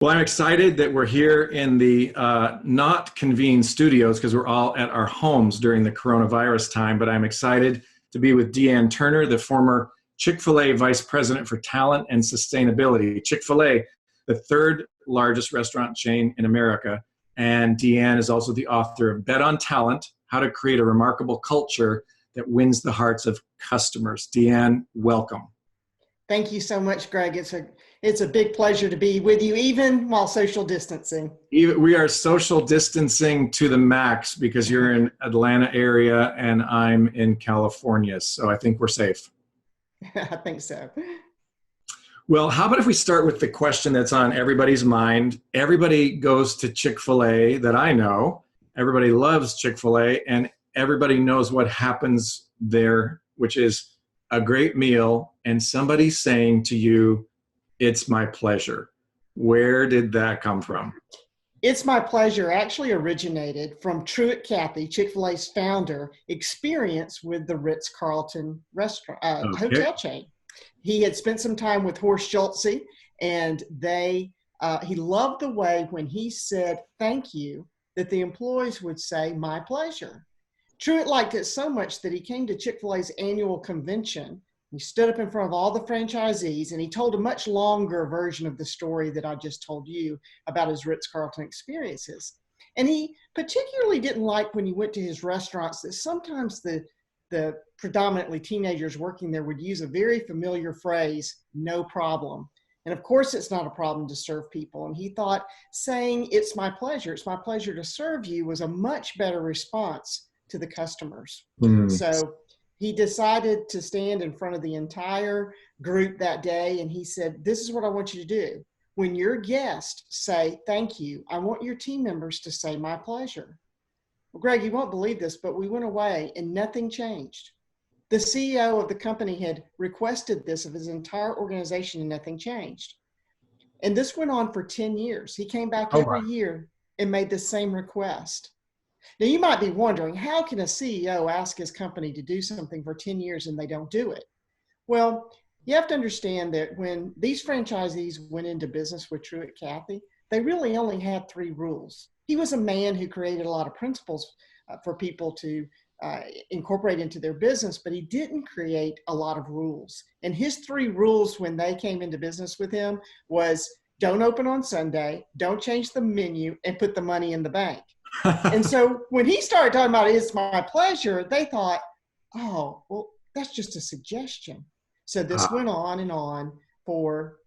Well, I'm excited that we're here in the not convened studios because we're all at our homes during the coronavirus time, but I'm excited to be with Dee Ann Turner, the former Chick-fil-A Vice President for Talent and Sustainability. Chick-fil-A, the third largest restaurant chain in America. And Dee Ann is also the author of Bet on Talent, How to Create a Remarkable Culture that Wins the Hearts of Customers. Dee Ann, welcome. Thank you so much, Greg. It's a big pleasure to be with you, even while social distancing. We are social distancing to the max because you're in Atlanta area and I'm in California. So I think we're safe. I think so. Well, how about if we start with the question that's on everybody's mind? Everybody goes to Chick-fil-A that I know. Everybody loves Chick-fil-A and everybody knows what happens there, which is a great meal and somebody saying to you, "It's my pleasure." Where did that come from? It's my pleasure actually originated from Truett Cathy, Chick-fil-A's founder, experience with the Ritz-Carlton restaurant hotel chain. He had spent some time with Horst Schulze, and he loved the way when he said thank you that the employees would say "my pleasure." Truett liked it so much that he came to Chick-fil-A's annual convention. He stood up in front of all the franchisees and he told a much longer version of the story that I just told you about his Ritz-Carlton experiences. And he particularly didn't like when you went to his restaurants that sometimes the predominantly teenagers working there would use a very familiar phrase, "no problem." And of course, it's not a problem to serve people. And he thought saying it's my pleasure to serve you was a much better response to the customers. So he decided to stand in front of the entire group that day. And he said, "This is what I want you to do. When your guests say thank you, I want your team members to say my pleasure." Well, Greg, you won't believe this, but we went away and nothing changed. The CEO of the company had requested this of his entire organization and nothing changed. And this went on for 10 years. He came back every year and made the same request. Now, you might be wondering, how can a CEO ask his company to do something for 10 years and they don't do it? Well, you have to understand that when these franchisees went into business with Truett Cathy, they really only had 3 rules. He was a man who created a lot of principles for people to incorporate into their business, but he didn't create a lot of rules. And his 3 rules when they came into business with him was don't open on Sunday, don't change the menu, and put the money in the bank. And so when he started talking about "it's my pleasure," they thought, "Oh, well, that's just a suggestion." So this went on and on for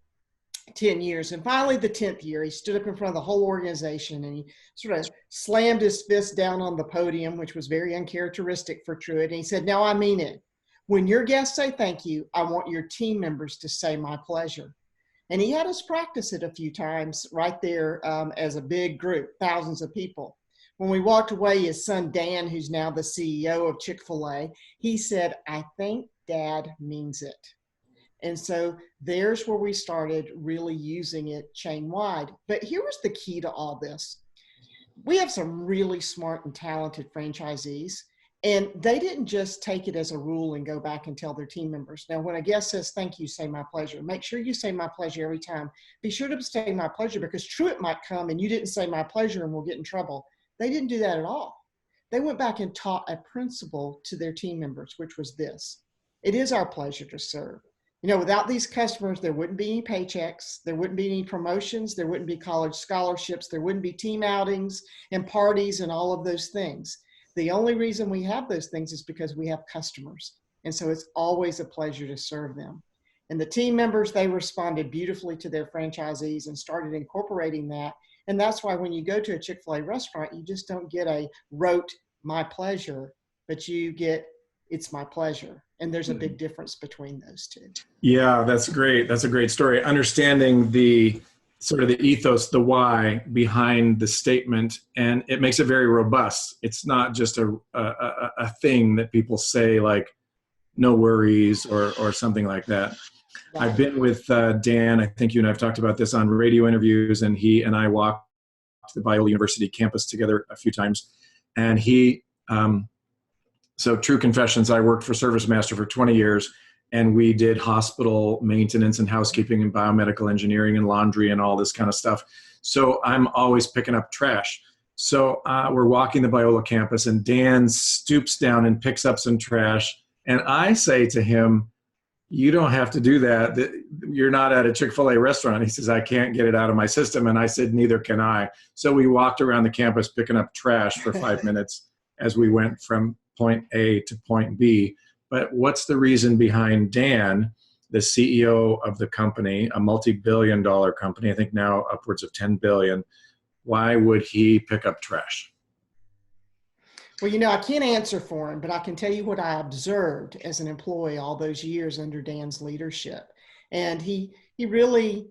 10 years. And finally, the 10th year, he stood up in front of the whole organization and he sort of slammed his fist down on the podium, which was very uncharacteristic for Truett. And he said, "Now I mean it. When your guests say thank you, I want your team members to say my pleasure." And he had us practice it a few times right there as a big group, thousands of people. When we walked away, his son, Dan, who's now the CEO of Chick-fil-A, he said, "I think Dad means it." And so there's where we started really using it chain-wide. But here was the key to all this. We have some really smart and talented franchisees, and they didn't just take it as a rule and go back and tell their team members. Now, when a guest says thank you, say "my pleasure." Make sure you say "my pleasure" every time. Be sure to say "my pleasure" because Truett might come and you didn't say "my pleasure" and we'll get in trouble. They didn't do that at all. They went back and taught a principle to their team members, which was this: it is our pleasure to serve. You know, without these customers, there wouldn't be any paychecks, there wouldn't be any promotions, there wouldn't be college scholarships, there wouldn't be team outings and parties and all of those things. The only reason we have those things is because we have customers. And so it's always a pleasure to serve them. And the team members, they responded beautifully to their franchisees and started incorporating that. And that's why when you go to a Chick-fil-A restaurant, you just don't get a rote "my pleasure," but you get "it's my pleasure." And there's a big difference between those two. Yeah, that's great. That's a great story. Understanding the sort of the ethos, the why behind the statement, and it makes it very robust. It's not just a thing that people say like "no worries" or something like that. Right. I've been with Dan. I think you and I have talked about this on radio interviews, and he and I walked the Biola University campus together a few times. And he, so true confessions, I worked for ServiceMaster for 20 years, and we did hospital maintenance and housekeeping and biomedical engineering and laundry and all this kind of stuff. So I'm always picking up trash. So we're walking the Biola campus, and Dan stoops down and picks up some trash. And I say to him, "You don't have to do that. You're not at a Chick-fil-A restaurant." He says, "I can't get it out of my system." And I said, "Neither can I." So we walked around the campus picking up trash for 5 minutes as we went from point A to point B. But what's the reason behind Dan, the CEO of the company, a multi-billion-dollar company, I think now upwards of 10 billion, why would he pick up trash? Well, I can't answer for him, but I can tell you what I observed as an employee all those years under Dan's leadership. And he really,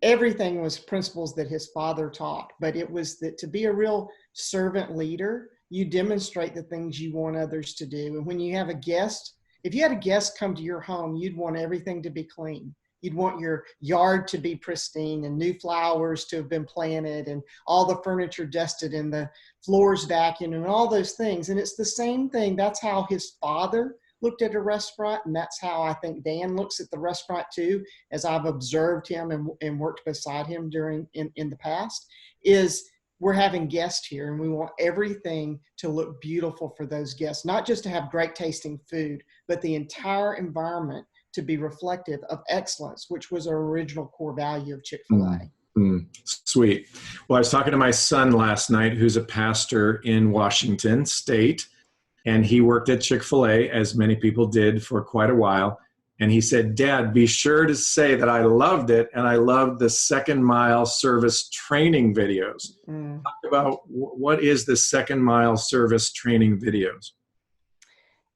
everything was principles that his father taught, but it was that to be a real servant leader, you demonstrate the things you want others to do. And when you have a guest, if you had a guest come to your home, you'd want everything to be clean. You'd want your yard to be pristine and new flowers to have been planted and all the furniture dusted and the floors vacuumed and all those things. And it's the same thing. That's how his father looked at a restaurant. And that's how I think Dan looks at the restaurant too, as I've observed him and worked beside him in the past, is we're having guests here and we want everything to look beautiful for those guests, not just to have great tasting food, but the entire environment to be reflective of excellence, which was our original core value of Chick-fil-A. Sweet. Well, I was talking to my son last night, who's a pastor in Washington State, and he worked at Chick-fil-A, as many people did, for quite a while. And he said, "Dad, be sure to say that I loved it, and I loved the second mile service training videos." Talk about what is the second mile service training videos?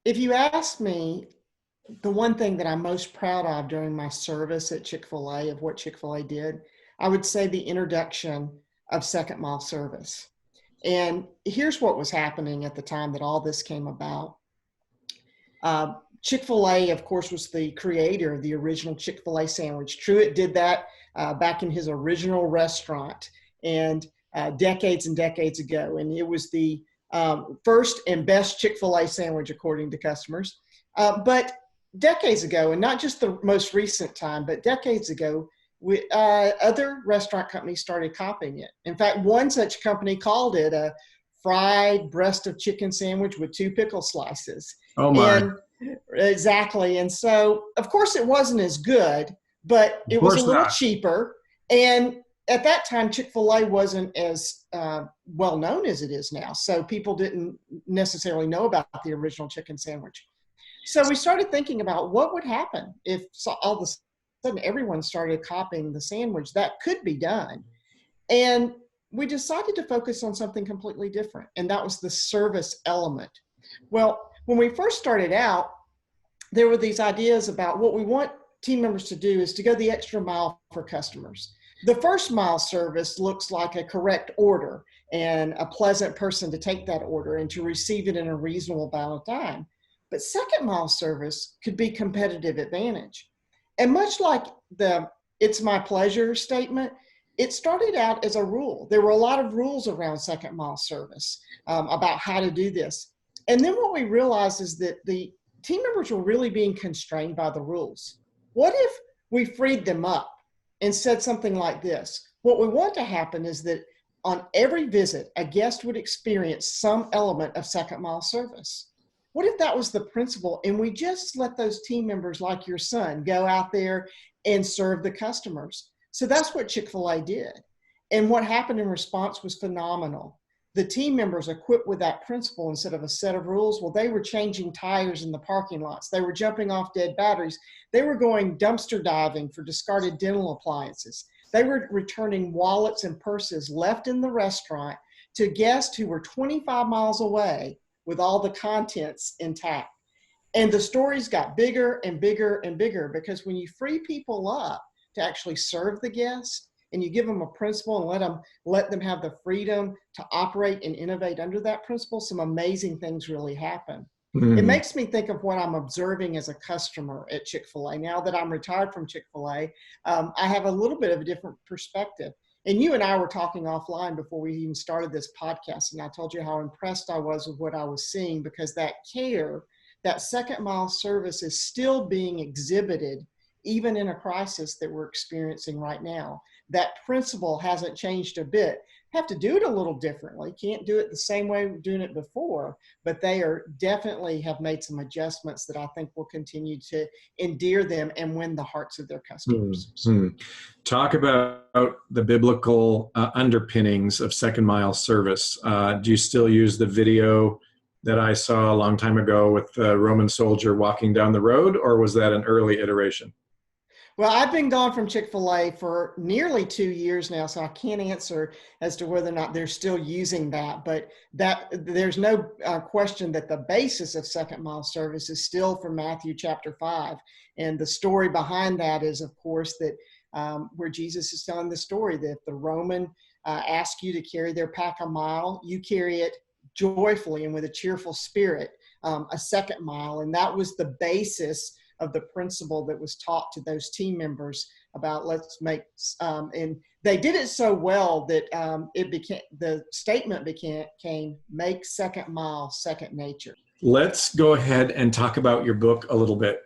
If you ask me, the one thing that I'm most proud of during my service at Chick-fil-A, of what Chick-fil-A did, I would say the introduction of second mile service. And here's what was happening at the time that all this came about. Chick-fil-A, of course, was the creator of the original Chick-fil-A sandwich. Truett did that back in his original restaurant and decades and decades ago. And it was the first and best Chick-fil-A sandwich, according to customers. But decades ago, and not just the most recent time, but decades ago, other restaurant companies started copying it. In fact, one such company called it a fried breast of chicken sandwich with 2 pickle slices. Oh my. And, exactly. And so, of course, it wasn't as good, but it was a little cheaper. And at that time, Chick-fil-A wasn't as well known as it is now. So people didn't necessarily know about the original chicken sandwich. So we started thinking about what would happen if all of a sudden everyone started copying the sandwich. That could be done. And we decided to focus on something completely different, and that was the service element. Well, when we first started out, there were these ideas about what we want team members to do is to go the extra mile for customers. The first mile service looks like a correct order and a pleasant person to take that order and to receive it in a reasonable amount of time. But second mile service could be competitive advantage. And much like the "it's my pleasure" statement, it started out as a rule. There were a lot of rules around second mile service about how to do this. And then what we realized is that the team members were really being constrained by the rules. What if we freed them up and said something like this? What we want to happen is that on every visit, a guest would experience some element of second mile service. What if that was the principle and we just let those team members like your son go out there and serve the customers? So that's what Chick-fil-A did. And what happened in response was phenomenal. The team members equipped with that principle instead of a set of rules, well, they were changing tires in the parking lots. They were jumping off dead batteries. They were going dumpster diving for discarded dental appliances. They were returning wallets and purses left in the restaurant to guests who were 25 miles away with all the contents intact. And the stories got bigger and bigger and bigger, because when you free people up to actually serve the guests and you give them a principle and let them have the freedom to operate and innovate under that principle, some amazing things really happen. It makes me think of what I'm observing as a customer at Chick-fil-A. Now that I'm retired from Chick-fil-A, I have a little bit of a different perspective. And you and I were talking offline before we even started this podcast, and I told you how impressed I was with what I was seeing, because that care that second mile service is still being exhibited even in a crisis that we're experiencing right now. That principle hasn't changed a bit. Have to do it a little differently. Can't do it the same way we're doing it before, but they are definitely have made some adjustments that I think will continue to endear them and win the hearts of their customers. Mm-hmm. Talk about the biblical underpinnings of second mile service. Do you still use the video that I saw a long time ago with the Roman soldier walking down the road, or was that an early iteration? Well, I've been gone from Chick-fil-A for nearly 2 years now, so I can't answer as to whether or not they're still using that. But that there's no question that the basis of second mile service is still from Matthew chapter 5. And the story behind that is, of course, that where Jesus is telling the story that if the Roman asks you to carry their pack a mile, you carry it joyfully and with a cheerful spirit a second mile. And that was the basis of the principle that was taught to those team members about let's make, and they did it so well that the statement became make second mile second nature. Let's go ahead and talk about your book a little bit.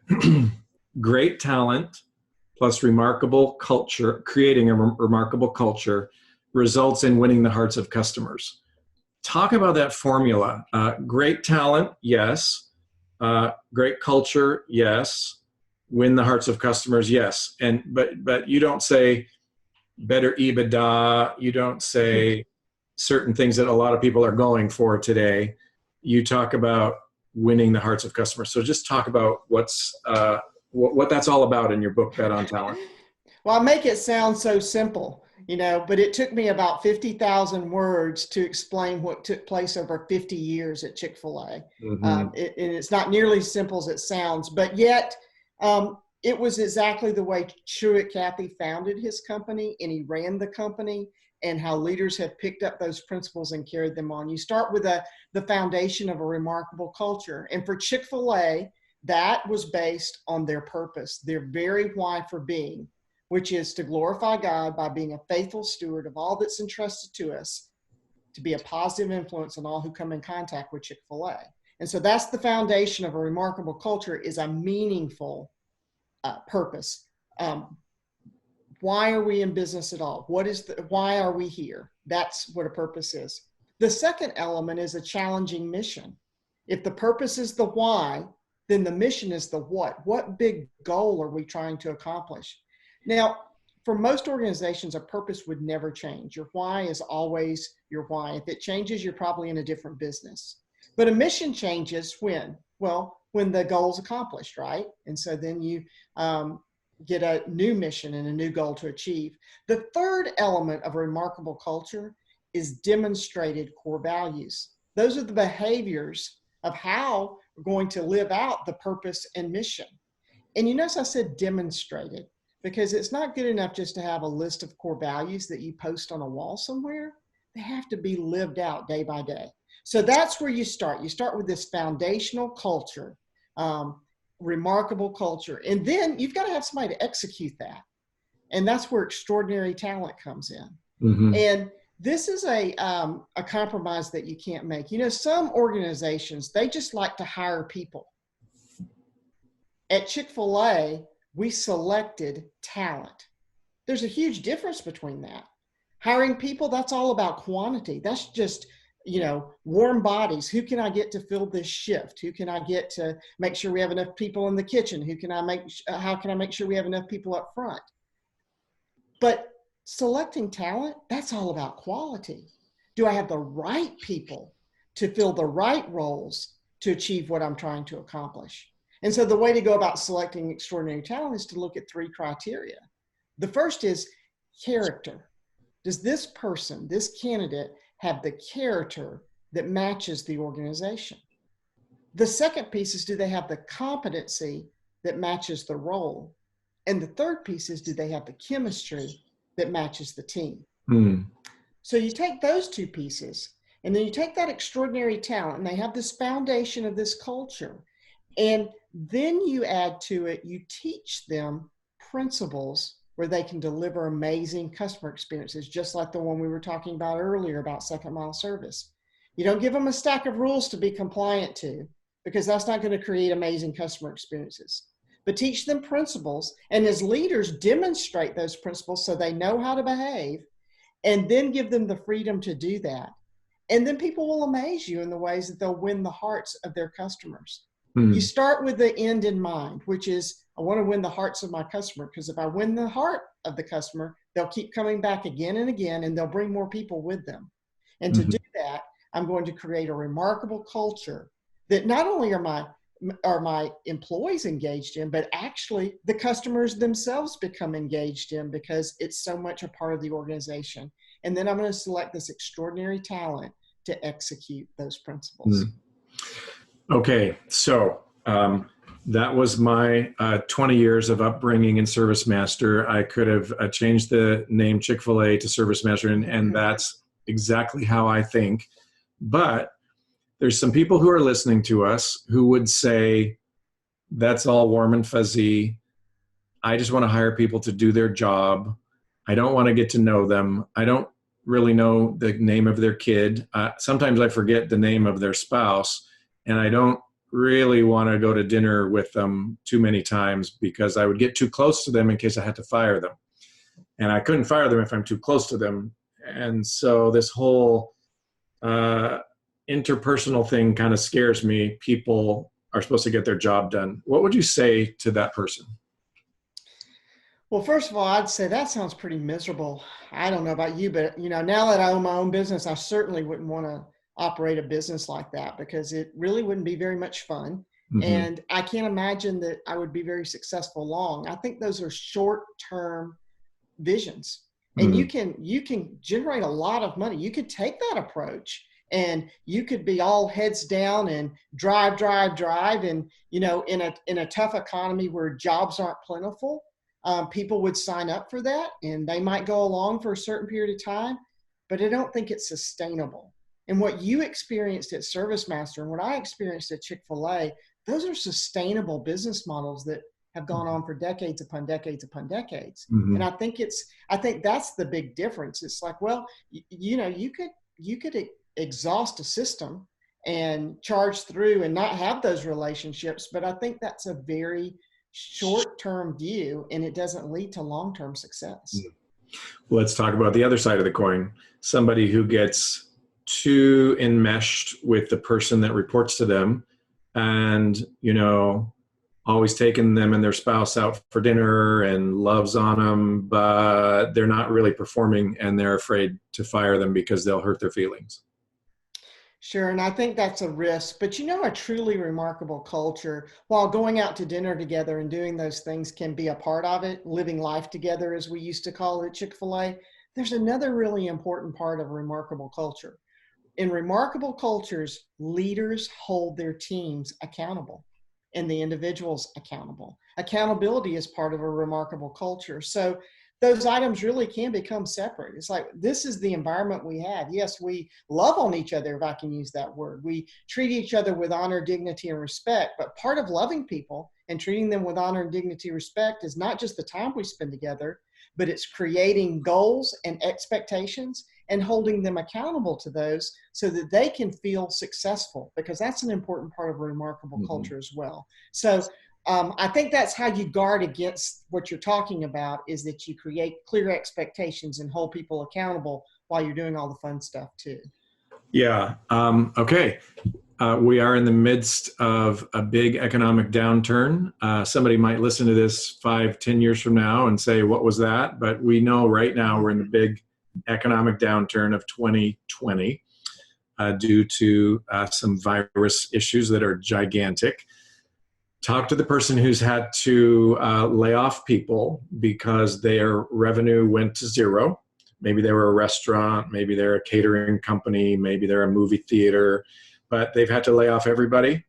Great talent plus remarkable culture, creating a remarkable culture results in winning the hearts of customers. Talk about that formula. Great talent, yes. Great culture, yes. Win the hearts of customers, yes. And but you don't say better EBITDA. You don't say certain things that a lot of people are going for today. You talk about winning the hearts of customers. So just talk about what that's all about in your book, Bet on Talent. Well, I make it sound so simple, but it took me about 50,000 words to explain what took place over 50 years at Chick-fil-A. Mm-hmm. And it's not nearly as simple as it sounds, but yet it was exactly the way Truett Cathy founded his company, and he ran the company, and how leaders have picked up those principles and carried them on. You start with the foundation of a remarkable culture. And for Chick-fil-A, that was based on their purpose, their very why for being, which is to glorify God by being a faithful steward of all that's entrusted to us, to be a positive influence on all who come in contact with Chick-fil-A. And so that's the foundation of a remarkable culture, is a meaningful purpose. Why are we in business at all? Why are we here? That's what a purpose is. The second element is a challenging mission. If the purpose is the why, then the mission is the what. What big goal are we trying to accomplish? Now, for most organizations, a purpose would never change. Your why is always your why. If it changes, you're probably in a different business. But a mission changes when? Well, when the goal's accomplished, right? And so then you get a new mission and a new goal to achieve. The third element of a remarkable culture is demonstrated core values. Those are the behaviors of how we're going to live out the purpose and mission. And you notice I said demonstrated, because it's not good enough just to have a list of core values that you post on a wall somewhere. They have to be lived out day by day. So that's where you start. You start with this foundational culture, remarkable culture. And then you've got to have somebody to execute that. And that's where extraordinary talent comes in. Mm-hmm. And this is a compromise that you can't make. Some organizations, they just like to hire people. At Chick-fil-A, we selected talent. There's a huge difference between that. Hiring people, that's all about quantity. That's just, warm bodies. Who can I get to fill this shift? Who can I get to make sure we have enough people in the kitchen? How can I make sure we have enough people up front? But selecting talent, that's all about quality. Do I have the right people to fill the right roles to achieve what I'm trying to accomplish? And so the way to go about selecting extraordinary talent is to look at 3 criteria. The first is character. Does this person, this candidate, have the character that matches the organization? The second piece is, do they have the competency that matches the role? And the third piece is, do they have the chemistry that matches the team? Mm. So you take those 2 pieces, and then you take that extraordinary talent, and they have this foundation of this culture. And then you add to it, you teach them principles where they can deliver amazing customer experiences, just like the one we were talking about earlier about second mile service. You don't give them a stack of rules to be compliant to, because that's not going to create amazing customer experiences. But teach them principles, and as leaders, demonstrate those principles so they know how to behave, and then give them the freedom to do that. And then people will amaze you in the ways that they'll win the hearts of their customers. You start with the end in mind, which is, I want to win the hearts of my customer, because if I win the heart of the customer, they'll keep coming back again and again, and they'll bring more people with them. And to do that, I'm going to create a remarkable culture that not only are my employees engaged in, but actually the customers themselves become engaged in, because it's so much a part of the organization. And then I'm going to select this extraordinary talent to execute those principles. Okay, so that was my 20 years of upbringing in Service Master. I could have changed the name Chick-fil-A to Service Master, and that's exactly how I think. But there's some people who are listening to us who would say, that's all warm and fuzzy. I just want to hire people to do their job. I don't want to get to know them. I don't really know the name of their kid. Sometimes I forget the name of their spouse. And I don't really want to go to dinner with them too many times, because I would get too close to them in case I had to fire them. And I couldn't fire them if I'm too close to them. And so this whole interpersonal thing kind of scares me. People are supposed to get their job done. What would you say to that person? Well, first of all, I'd say that sounds pretty miserable. I don't know about you, but now that I own my own business, I certainly wouldn't want to operate a business like that, because it really wouldn't be very much fun. And I can't imagine that I would be very successful long. I think those are short-term visions, and you can generate a lot of money. You could take that approach, and you could be all heads down and drive. And, in a tough economy where jobs aren't plentiful, people would sign up for that, and they might go along for a certain period of time, but I don't think it's sustainable. And what you experienced at ServiceMaster and what I experienced at Chick-fil-A, those are sustainable business models that have gone on for decades upon decades upon decades. And I think that's the big difference. It's like, well, you could exhaust a system and charge through and not have those relationships, but I think that's a very short-term view, and it doesn't lead to long-term success. Let's talk about the other side of the coin. Somebody who gets too enmeshed with the person that reports to them, and always taking them and their spouse out for dinner and loves on them, but they're not really performing, and they're afraid to fire them because they'll hurt their feelings. Sure, and I think that's a risk. But a truly remarkable culture, while going out to dinner together and doing those things can be a part of it, living life together, as we used to call it at Chick-fil-A, there's another really important part of a remarkable culture. In remarkable cultures, leaders hold their teams accountable and the individuals accountable. Accountability is part of a remarkable culture. So those items really can become separate. It's like, this is the environment we have. Yes, we love on each other, if I can use that word. We treat each other with honor, dignity, and respect. But part of loving people and treating them with honor and dignity and respect is not just the time we spend together, but it's creating goals and expectations and holding them accountable to those so that they can feel successful, because that's an important part of a remarkable culture as well. So I think that's how you guard against what you're talking about, is that you create clear expectations and hold people accountable while you're doing all the fun stuff too. Yeah. Okay. We are in the midst of a big economic downturn. Somebody might listen to this 5-10 years from now and say, what was that? But we know right now we're in the big economic downturn of 2020 due to some virus issues that are gigantic. Talk to the person who's had to lay off people because their revenue went to zero. Maybe they were a restaurant, maybe they're a catering company, maybe they're a movie theater, but they've had to lay off everybody.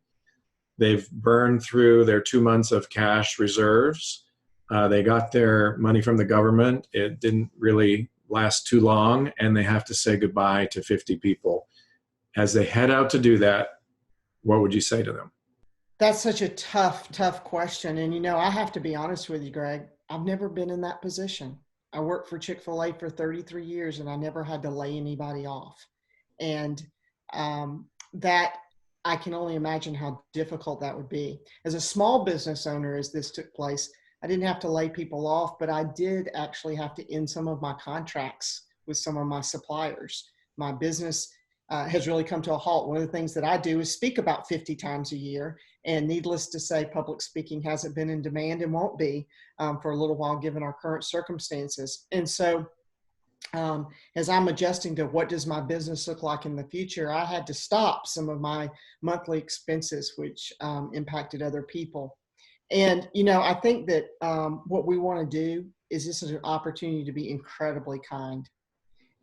They've burned through their 2 months of cash reserves. They got their money from the government. It didn't really last too long, and they have to say goodbye to 50 people. As they head out to do that, what would you say to them? That's such a tough question. And, I have to be honest with you, Greg. I've never been in that position. I worked for Chick-fil-A for 33 years, and I never had to lay anybody off. And that I can only imagine how difficult that would be. As a small business owner, as this took place, I didn't have to lay people off, but I did actually have to end some of my contracts with some of my suppliers. My business has really come to a halt. One of the things that I do is speak about 50 times a year. And needless to say, public speaking hasn't been in demand and won't be for a little while, given our current circumstances. And so as I'm adjusting to what does my business look like in the future, I had to stop some of my monthly expenses, which impacted other people. And, I think that what we want to do is this is an opportunity to be incredibly kind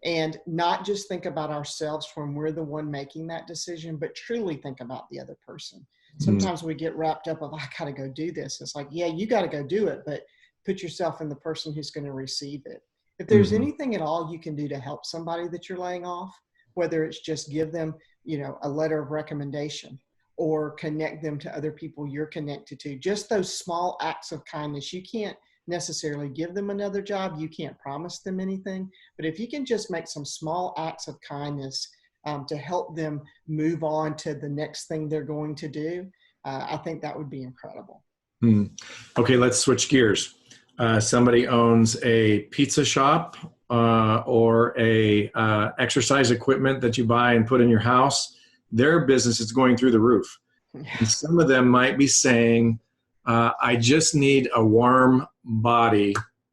and not just think about ourselves when we're the one making that decision, but truly think about the other person. Sometimes we get wrapped up of, I got to go do this. It's like, yeah, you got to go do it, but put yourself in the person who's going to receive it. If there's anything at all you can do to help somebody that you're laying off, whether it's just give them, a letter of recommendation or connect them to other people you're connected to, just those small acts of kindness. You can't necessarily give them another job. You can't promise them anything, but if you can just make some small acts of kindness to help them move on to the next thing they're going to do, I think that would be incredible. Okay, let's switch gears. Somebody owns a pizza shop or a exercise equipment that you buy and put in your house. Their business is going through the roof. And some of them might be saying, I just need a warm body,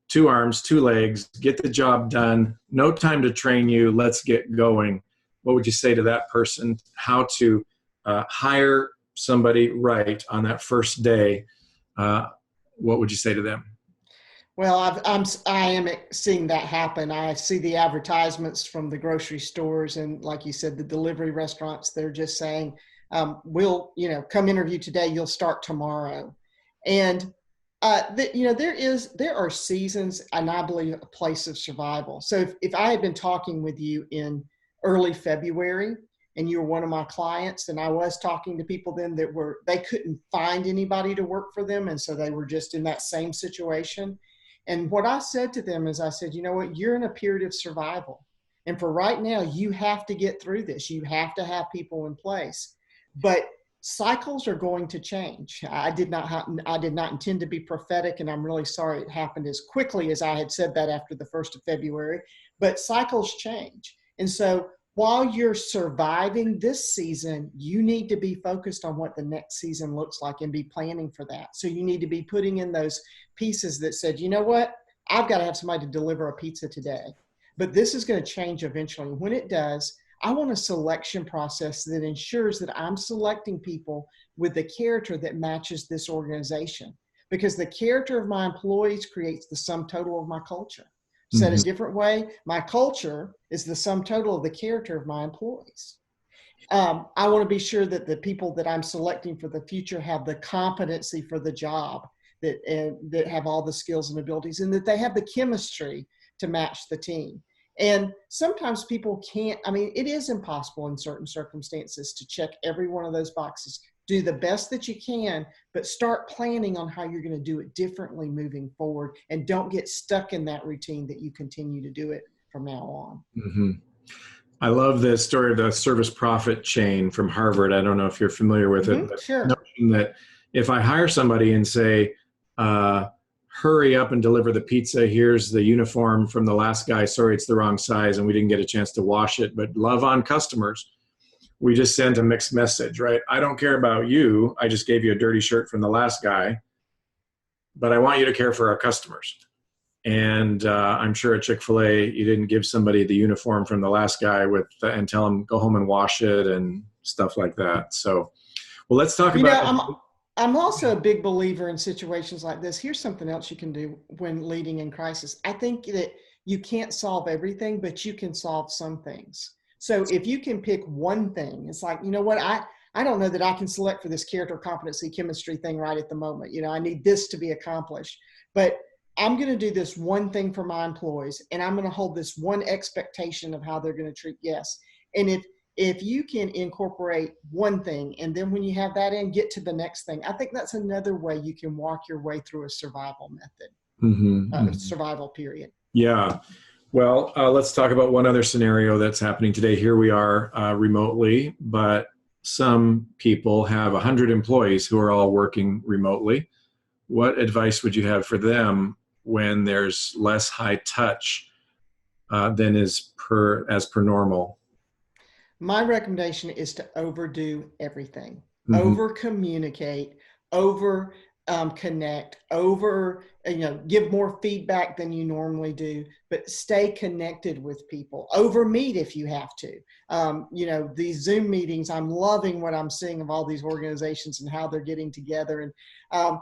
2 arms, 2 legs, get the job done, no time to train you, let's get going. What would you say to that person? How to hire somebody right on that first day? What would you say to them? Well, I am seeing that happen. I see the advertisements from the grocery stores and, like you said, the delivery restaurants. They're just saying, we'll, come interview today, you'll start tomorrow. And, there are seasons, and I believe a place of survival. So if I had been talking with you in early February and you were one of my clients, and I was talking to people then they couldn't find anybody to work for them. And so they were just in that same situation. And what I said to them is I said, you know what, you're in a period of survival. And for right now, you have to get through this. You have to have people in place. But cycles are going to change. I did not intend to be prophetic, and I'm really sorry it happened as quickly as I had said that after the 1st of February. But cycles change. And so while you're surviving this season, you need to be focused on what the next season looks like and be planning for that. So you need to be putting in those pieces that said, you know what, I've got to have somebody to deliver a pizza today, but this is going to change eventually. When it does, I want a selection process that ensures that I'm selecting people with the character that matches this organization, because the character of my employees creates the sum total of my culture. Said a different way, my culture is the sum total of the character of my employees. I want to be sure that the people that I'm selecting for the future have the competency for the job, that have all the skills and abilities, and that they have the chemistry to match the team. And sometimes people can't, it is impossible in certain circumstances to check every one of those boxes. Do the best that you can, but start planning on how you're going to do it differently moving forward, and don't get stuck in that routine that you continue to do it from now on. I love the story of the service profit chain from Harvard. I don't know if you're familiar with it, but sure. Notion that if I hire somebody and say, hurry up and deliver the pizza, here's the uniform from the last guy, sorry, it's the wrong size and we didn't get a chance to wash it, but love on customers. We just sent a mixed message, right? I don't care about you. I just gave you a dirty shirt from the last guy, but I want you to care for our customers. And I'm sure at Chick-fil-A, you didn't give somebody the uniform from the last guy and tell them go home and wash it and stuff like that. So, well, let's talk about. I'm also a big believer in situations like this. Here's something else you can do when leading in crisis. I think that you can't solve everything, but you can solve some things. So if you can pick one thing, it's like, you know what, I don't know that I can select for this character competency chemistry thing right at the moment. I need this to be accomplished, but I'm going to do this one thing for my employees, and I'm going to hold this one expectation of how they're going to treat guests. And if you can incorporate one thing, and then when you have that in, get to the next thing, I think that's another way you can walk your way through a survival method, survival period. Yeah. Well, let's talk about one other scenario that's happening today. Here we are remotely, but some people have 100 employees who are all working remotely. What advice would you have for them when there's less high touch than as per normal? My recommendation is to overdo everything, Mm-hmm. over communicate, over connect, over, give more feedback than you normally do, but stay connected with people, over meet if you have to. These Zoom meetings, I'm loving what I'm seeing of all these organizations and how they're getting together. And,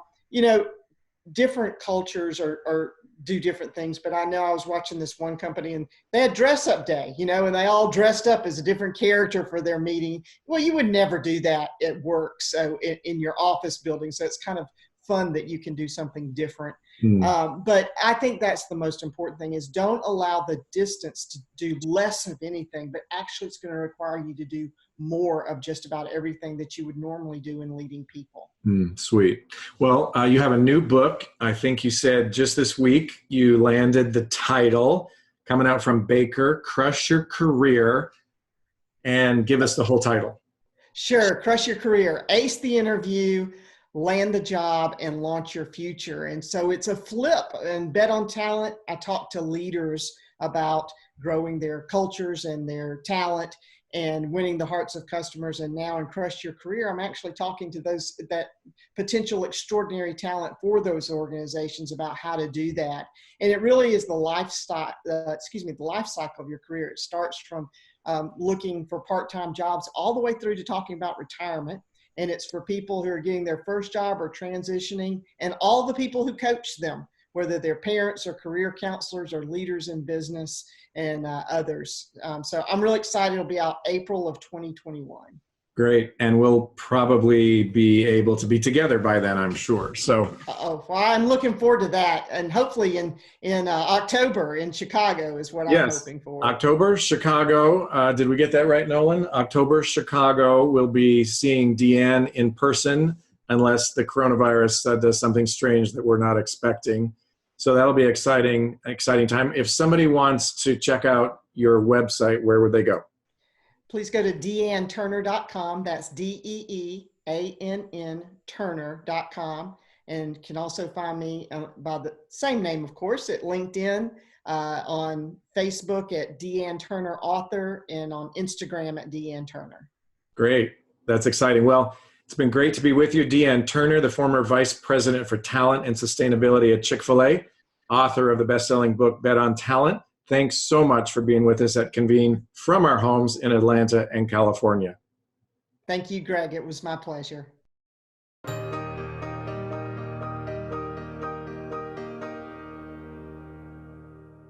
different cultures are do different things, but I know I was watching this one company and they had dress up day, and they all dressed up as a different character for their meeting. Well, you would never do that at work. So in your office building. So it's kind of fun that you can do something different. But I think that's the most important thing, is don't allow the distance to do less of anything, but actually it's going to require you to do more of just about everything that you would normally do in leading people. Sweet. Well, you have a new book. I think you said just this week you landed the title, coming out from Baker, Crush Your Career, and give us the whole title. Sure. Crush Your Career, ace the interview, land the job, and launch your future. And so it's a flip. And Bet on Talent, I talk to leaders about growing their cultures and their talent and winning the hearts of customers. And now in Crush Your Career, I'm actually talking to that potential extraordinary talent for those organizations about how to do that. And it really is the lifestyle, the life cycle of your career. It starts from looking for part-time jobs all the way through to talking about retirement. And it's for people who are getting their first job or transitioning, and all the people who coach them, whether they're parents or career counselors or leaders in business and others. So I'm really excited. It'll be out April of 2021. Great. And we'll probably be able to be together by then, I'm sure. So, well, I'm looking forward to that. And hopefully in October in Chicago is what I'm hoping for. October, Chicago. Did we get that right, Nolan? October, Chicago. We'll be seeing Dee Ann in person, unless the coronavirus does something strange that we're not expecting. So that'll be exciting time. If somebody wants to check out your website, where would they go? Please go to deeannturner.com. That's DEEANN Turner.com. And can also find me by the same name, of course, at LinkedIn, on Facebook at Dee Ann Turner Author, and on Instagram at Dee Ann Turner. Great. That's exciting. Well, it's been great to be with you. Dee Ann Turner, the former Vice President for Talent and Sustainability at Chick-fil-A, author of the best-selling book, Bet on Talent. Thanks so much for being with us at Convene from our homes in Atlanta and California. Thank you, Greg. It was my pleasure.